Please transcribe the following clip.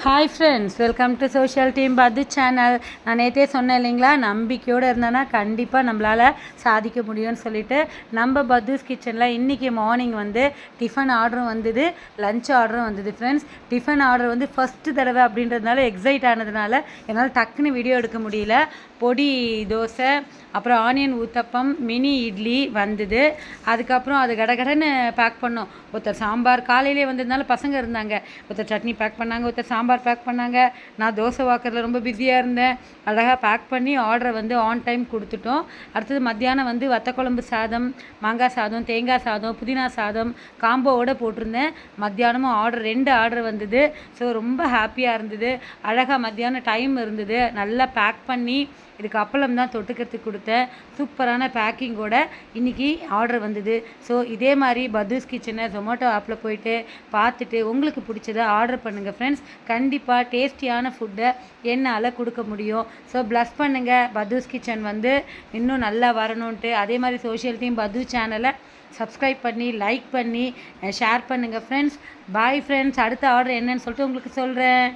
Hi friends, welcome to social team பத்து channel. நான் நேற்றே சொன்னேன் இல்லைங்களா, நம்பிக்கையோடு இருந்தேன்னா கண்டிப்பாக நம்மளால் சாதிக்க முடியும்னு சொல்லிட்டு நம்ம பத்துஸ் கிச்சனில் இன்றைக்கி மார்னிங் வந்து டிஃபன் ஆர்டரும் வந்தது, லஞ்ச் ஆர்டரும் வந்தது. ஃப்ரெண்ட்ஸ், டிஃபன் ஆர்டர் வந்து ஃபஸ்ட்டு தடவை அப்படின்றதுனால எக்ஸைட் ஆனதுனால என்னால் டக்குன்னு வீடியோ எடுக்க முடியல. பொடி தோசை, அப்புறம் ஆனியன் ஊத்தப்பம், மினி இட்லி வந்தது. அதுக்கப்புறம் அது கடகடன்னு பேக் பண்ணோம். ஒருத்தர் சாம்பார் காலையிலே வந்ததுனால பசங்க இருந்தாங்க, ஒருத்தர் சட்னி பேக் பண்ணாங்க, ஒருத்தர் சாம்பார் பேக் பண்ணாங்க. நான் தோசை வாக்குறதுல ரொம்ப பிஸியாக இருந்தேன். அழகாக பேக் பண்ணி ஆர்டரை வந்து ஆன் டைம் கொடுத்துட்டோம். அடுத்தது மத்தியானம் வந்து வத்தக்குழம்பு சாதம், மாங்காய் சாதம், தேங்காய் சாதம், புதினா சாதம் காம்போவோடு போட்டிருந்தேன். மத்தியானமும் ரெண்டு ஆர்டர் வந்தது. ஸோ ரொம்ப ஹாப்பியாக இருந்தது. அழகாக மத்தியானம் டைம் இருந்தது, நல்லா பேக் பண்ணி இதுக்கு அப்பளம் தான் தொட்டுக்கிறதுக்கு கொடுத்தேன். சூப்பரான பேக்கிங்கோட இன்றைக்கி ஆர்டர் வந்தது. ஸோ இதே மாதிரி பத்தூஸ் கிச்சனை ஜொமேட்டோ ஆப்பில் போயிட்டு பார்த்துட்டு உங்களுக்கு பிடிச்சதை ஆர்டர் பண்ணுங்கள் ஃப்ரெண்ட்ஸ். கண்டிப்பாக டேஸ்டியான ஃபுட்டை என்னால் கொடுக்க முடியும். ஸோ ப்ளஸ் பண்ணுங்கள். பத்தூஸ் கிச்சன் வந்து இன்னும் நல்லா வரணுன்ட்டு. அதே மாதிரி சோஷியல் டீம் பத்தூஸ் சேனலை சப்ஸ்கிரைப் பண்ணி லைக் பண்ணி ஷேர் பண்ணுங்கள் ஃப்ரெண்ட்ஸ். Bye friends. அடுத்த ஆர்டர் என்னன்னு சொல்லிட்டு உங்களுக்கு சொல்கிறேன்.